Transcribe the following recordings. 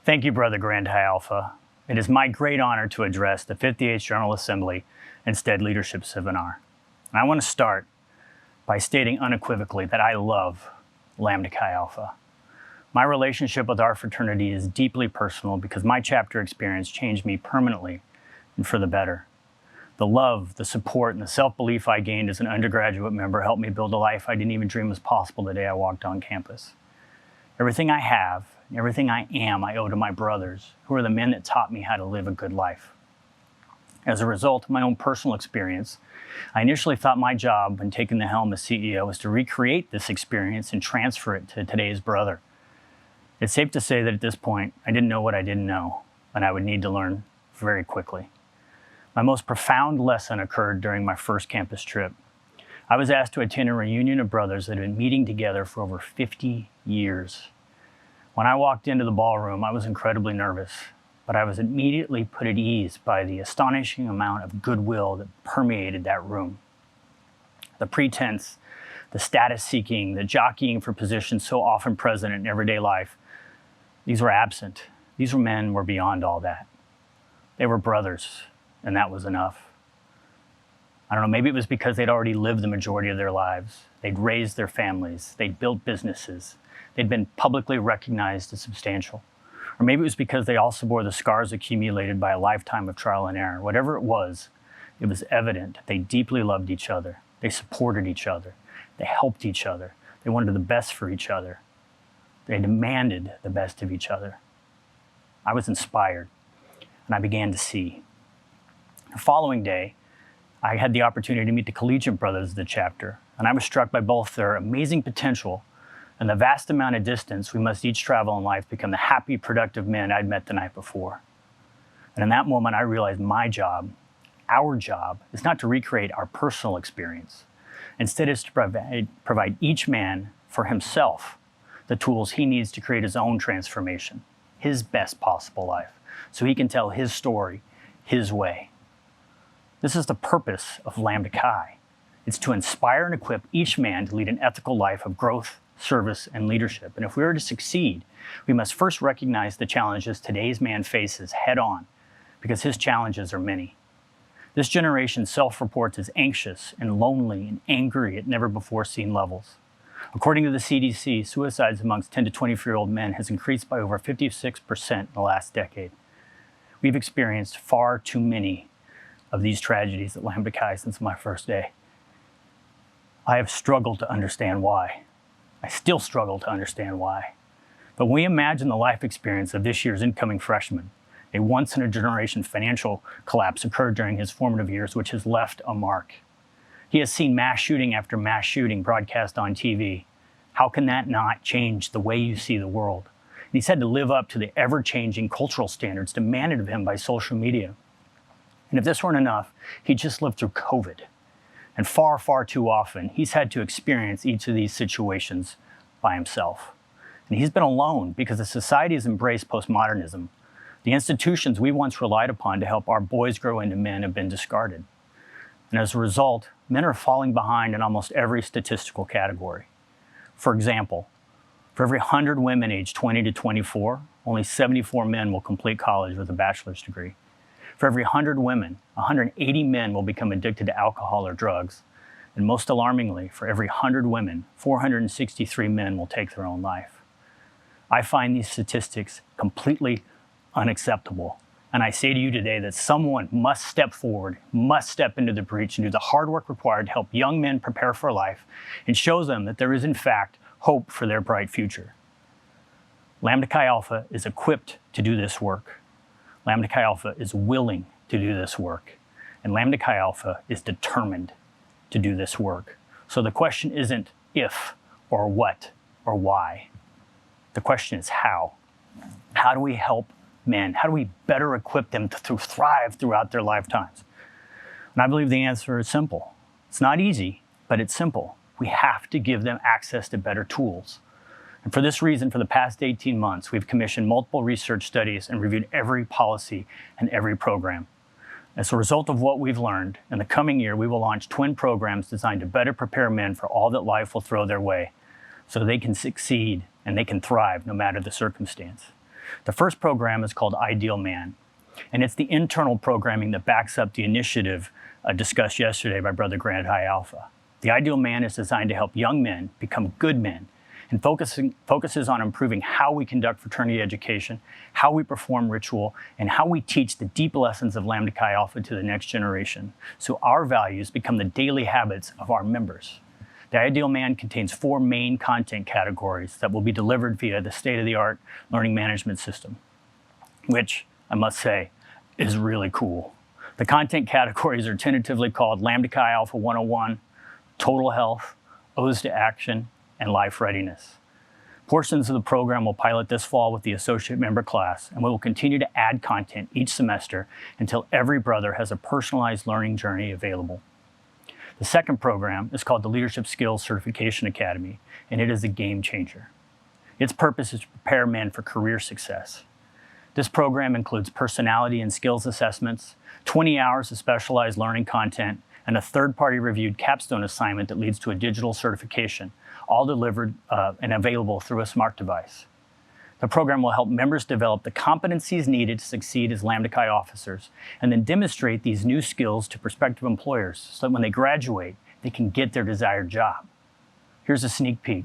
Thank you, Brother Grand Chi Alpha. It is my great honor to address the 58th General Assembly and Stead Leadership Seminar. And I want to start by stating unequivocally that I love Lambda Chi Alpha. My relationship with our fraternity is deeply personal because my chapter experience changed me permanently and for the better. The love, the support, and the self-belief I gained as an undergraduate member helped me build a life I didn't even dream was possible the day I walked on campus. Everything I have, everything I am, I owe to my brothers, who are the men that taught me how to live a good life. As a result of my own personal experience, I initially thought my job when taking the helm as CEO was to recreate this experience and transfer it to today's brother. It's safe to say that at this point, I didn't know what I didn't know, and I would need to learn very quickly. My most profound lesson occurred during my first campus trip. I was asked to attend a reunion of brothers that had been meeting together for over 50 years. When I walked into the ballroom, I was incredibly nervous, but I was immediately put at ease by the astonishing amount of goodwill that permeated that room. The pretense, the status seeking, the jockeying for position so often present in everyday life, these were absent. These men were beyond all that. They were brothers, and that was enough. I don't know, maybe it was because they'd already lived the majority of their lives. They'd raised their families. They'd built businesses. They'd been publicly recognized as substantial. Or maybe it was because they also bore the scars accumulated by a lifetime of trial and error. Whatever it was evident they deeply loved each other. They supported each other. They helped each other. They wanted the best for each other. They demanded the best of each other. I was inspired, and I began to see. The following day, I had the opportunity to meet the collegiate brothers of the chapter, and I was struck by both their amazing potential and the vast amount of distance we must each travel in life to become the happy, productive men I'd met the night before. And in that moment, I realized my job, our job, is not to recreate our personal experience. Instead, it's to provide each man for himself the tools he needs to create his own transformation, his best possible life, so he can tell his story his way. This is the purpose of Lambda Chi. It's to inspire and equip each man to lead an ethical life of growth, service, and leadership. And if we are to succeed, we must first recognize the challenges today's man faces head on, because his challenges are many. This generation self-reports as anxious and lonely and angry at never before seen levels. According to the CDC, suicides amongst 10 to 24-year-old men has increased by over 56% in the last decade. We've experienced far too many of these tragedies at Lambda Chi since my first day. I have struggled to understand why. I still struggle to understand why. But when we imagine the life experience of this year's incoming freshman, a once-in-a-generation financial collapse occurred during his formative years, which has left a mark. He has seen mass shooting after mass shooting broadcast on TV. How can that not change the way you see the world? And he's had to live up to the ever-changing cultural standards demanded of him by social media. And if this weren't enough, he just lived through COVID. And far, far too often, he's had to experience each of these situations by himself. And he's been alone because the society has embraced postmodernism. The institutions we once relied upon to help our boys grow into men have been discarded. And as a result, men are falling behind in almost every statistical category. For example, for every 100 women aged 20 to 24, only 74 men will complete college with a bachelor's degree. For every 100 women, 180 men will become addicted to alcohol or drugs. And most alarmingly, for every 100 women, 463 men will take their own life. I find these statistics completely unacceptable. And I say to you today that someone must step forward, must step into the breach and do the hard work required to help young men prepare for life and show them that there is, in fact, hope for their bright future. Lambda Chi Alpha is equipped to do this work. Lambda Chi Alpha is willing to do this work. And Lambda Chi Alpha is determined to do this work. So the question isn't if or what or why. The question is how. How do we help men? How do we better equip them to thrive throughout their lifetimes? And I believe the answer is simple. It's not easy, but it's simple. We have to give them access to better tools. And for this reason, for the past 18 months, we've commissioned multiple research studies and reviewed every policy and every program. As a result of what we've learned, in the coming year, we will launch twin programs designed to better prepare men for all that life will throw their way, so they can succeed and they can thrive no matter the circumstance. The first program is called Ideal Man, and it's the internal programming that backs up the initiative discussed yesterday by Brother Grant Chi Alpha. The Ideal Man is designed to help young men become good men and focuses on improving how we conduct fraternity education, how we perform ritual, and how we teach the deep lessons of Lambda Chi Alpha to the next generation, so our values become the daily habits of our members. The Ideal Man contains 4 main content categories that will be delivered via the state-of-the-art learning management system, which, I must say, is really cool. The content categories are tentatively called Lambda Chi Alpha 101, Total Health, O's to Action, and Life Readiness. Portions of the program will pilot this fall with the associate member class, and we will continue to add content each semester until every brother has a personalized learning journey available. The second program is called the Leadership Skills Certification Academy, and it is a game changer. Its purpose is to prepare men for career success. This program includes personality and skills assessments, 20 hours of specialized learning content, and a third-party reviewed capstone assignment that leads to a digital certification, all delivered and available through a smart device. The program will help members develop the competencies needed to succeed as Lambda Chi officers, and then demonstrate these new skills to prospective employers so that when they graduate, they can get their desired job. Here's a sneak peek.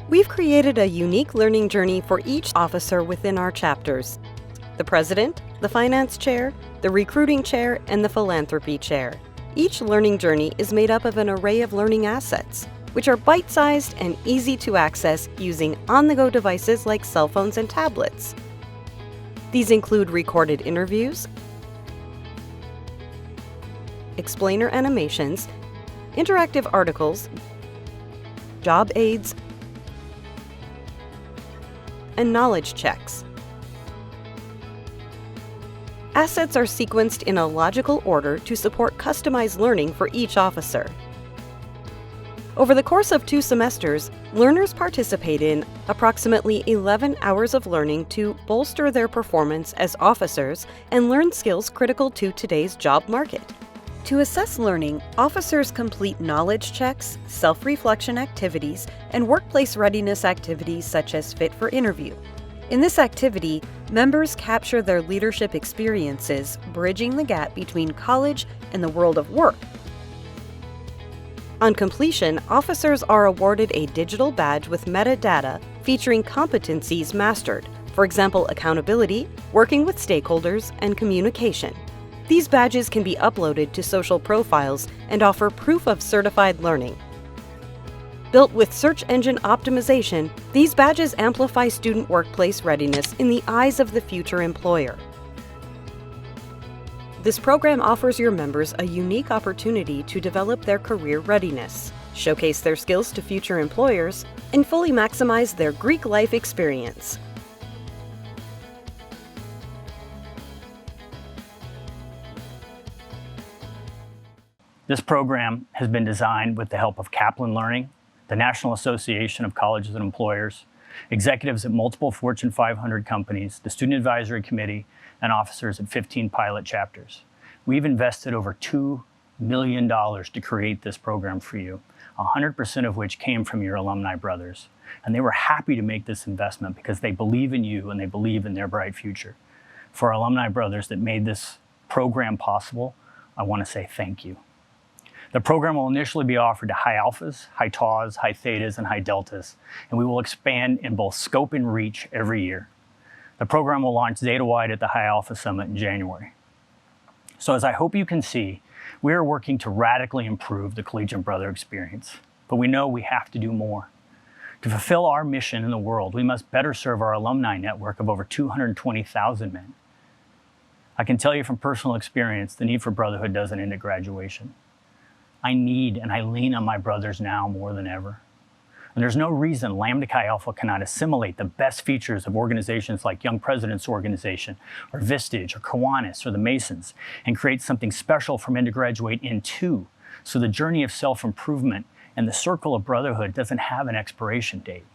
We've created a unique learning journey for each officer within our chapters: the president, the finance chair, the recruiting chair, and the philanthropy chair. Each learning journey is made up of an array of learning assets, which are bite-sized and easy to access using on-the-go devices like cell phones and tablets. These include recorded interviews, explainer animations, interactive articles, job aids, and knowledge checks. Assets are sequenced in a logical order to support customized learning for each officer. Over the course of 2 semesters, learners participate in approximately 11 hours of learning to bolster their performance as officers and learn skills critical to today's job market. To assess learning, officers complete knowledge checks, self-reflection activities, and workplace readiness activities such as Fit for Interview. In this activity, members capture their leadership experiences, bridging the gap between college and the world of work. On completion, officers are awarded a digital badge with metadata featuring competencies mastered, for example, accountability, working with stakeholders, and communication. These badges can be uploaded to social profiles and offer proof of certified learning. Built with search engine optimization, these badges amplify student workplace readiness in the eyes of the future employer. This program offers your members a unique opportunity to develop their career readiness, showcase their skills to future employers, and fully maximize their Greek life experience. This program has been designed with the help of Kaplan Learning, the National Association of Colleges and Employers, executives at multiple Fortune 500 companies, the Student Advisory Committee, and officers at 15 pilot chapters. We've invested over $2 million to create this program for you, 100% of which came from your alumni brothers. And they were happy to make this investment because they believe in you and they believe in their bright future. For our alumni brothers that made this program possible, I want to say thank you. The program will initially be offered to high alphas, high taus, high thetas, and high deltas, and we will expand in both scope and reach every year. The program will launch Zeta-wide at the High Alpha Summit in January. So as I hope you can see, we are working to radically improve the collegiate brother experience, but we know we have to do more. To fulfill our mission in the world, we must better serve our alumni network of over 220,000 men. I can tell you from personal experience, the need for brotherhood doesn't end at graduation. I need and I lean on my brothers now more than ever. And there's no reason Lambda Chi Alpha cannot assimilate the best features of organizations like Young Presidents Organization, or Vistage, or Kiwanis, or the Masons, and create something special for men to graduate into, so the journey of self-improvement and the circle of brotherhood doesn't have an expiration date.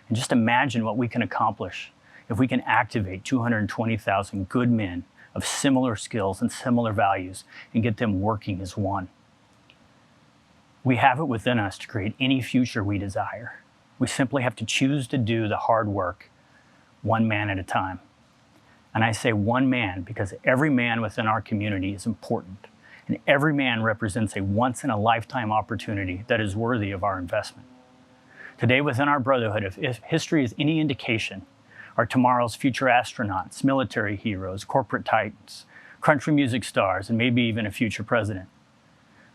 And just imagine what we can accomplish if we can activate 220,000 good men of similar skills and similar values and get them working as one. We have it within us to create any future we desire. We simply have to choose to do the hard work, one man at a time. And I say one man because every man within our community is important, and every man represents a once-in-a-lifetime opportunity that is worthy of our investment. Today within our brotherhood, if history is any indication, are tomorrow's future astronauts, military heroes, corporate titans, country music stars, and maybe even a future president.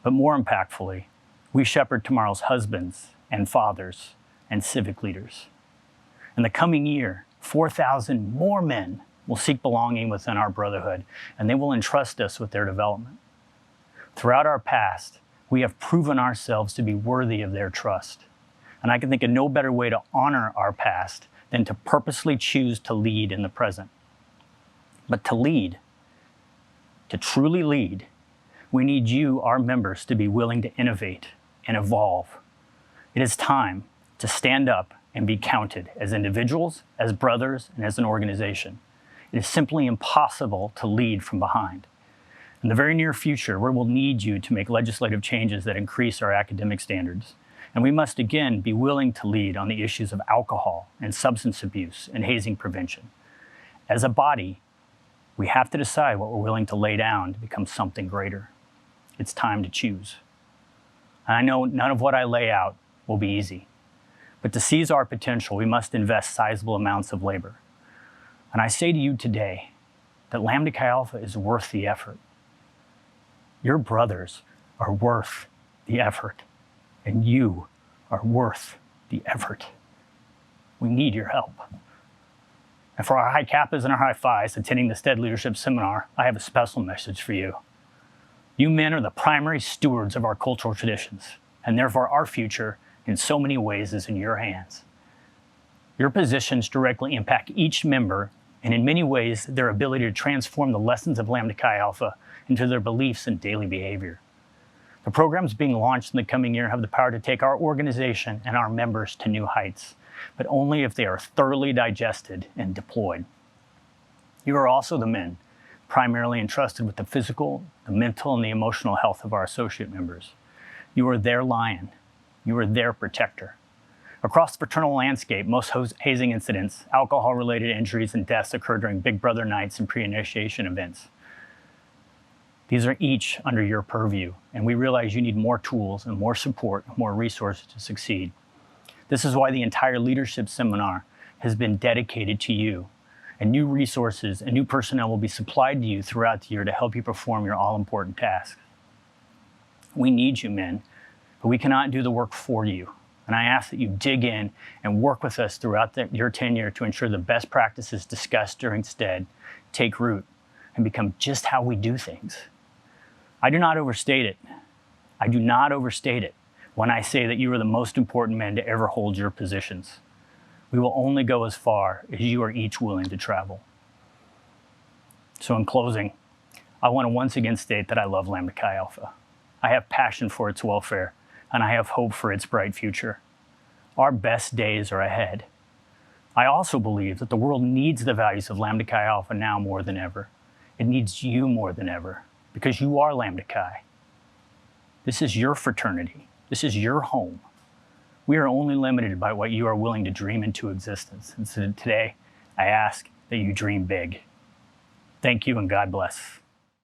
But more impactfully, we shepherd tomorrow's husbands and fathers and civic leaders. In the coming year, 4,000 more men will seek belonging within our brotherhood, and they will entrust us with their development. Throughout our past, we have proven ourselves to be worthy of their trust. And I can think of no better way to honor our past than to purposely choose to lead in the present. But to lead, to truly lead, we need you, our members, to be willing to innovate and evolve. It is time to stand up and be counted as individuals, as brothers, and as an organization. It is simply impossible to lead from behind. In the very near future, we will need you to make legislative changes that increase our academic standards. And we must again be willing to lead on the issues of alcohol and substance abuse and hazing prevention. As a body, we have to decide what we're willing to lay down to become something greater. It's time to choose. And I know none of what I lay out will be easy, but to seize our potential, we must invest sizable amounts of labor. And I say to you today that Lambda Chi Alpha is worth the effort. Your brothers are worth the effort, and you are worth the effort. We need your help. And for our high kappas and our high phis attending the Stead Leadership Seminar, I have a special message for you. You men are the primary stewards of our cultural traditions, and therefore our future, in so many ways, is in your hands. Your positions directly impact each member, and in many ways, their ability to transform the lessons of Lambda Chi Alpha into their beliefs and daily behavior. The programs being launched in the coming year have the power to take our organization and our members to new heights, but only if they are thoroughly digested and deployed. You are also the men primarily entrusted with the physical, the mental, and the emotional health of our associate members. You are their lion. You are their protector. Across the fraternal landscape, most hazing incidents, alcohol-related injuries, and deaths occur during Big Brother nights and pre-initiation events. These are each under your purview, and we realize you need more tools and more support, and more resources to succeed. This is why the entire leadership seminar has been dedicated to you, and new resources and new personnel will be supplied to you throughout the year to help you perform your all-important tasks. We need you, men, but we cannot do the work for you. And I ask that you dig in and work with us throughout your tenure to ensure the best practices discussed during Stead take root and become just how we do things. I do not overstate it. I do not overstate it when I say that you are the most important men to ever hold your positions. We will only go as far as you are each willing to travel. So in closing, I want to once again state that I love Lambda Chi Alpha. I have passion for its welfare, and I have hope for its bright future. Our best days are ahead. I also believe that the world needs the values of Lambda Chi Alpha now more than ever. It needs you more than ever, because you are Lambda Chi. This is your fraternity. This is your home. We are only limited by what you are willing to dream into existence. And so today, I ask that you dream big. Thank you, and God bless.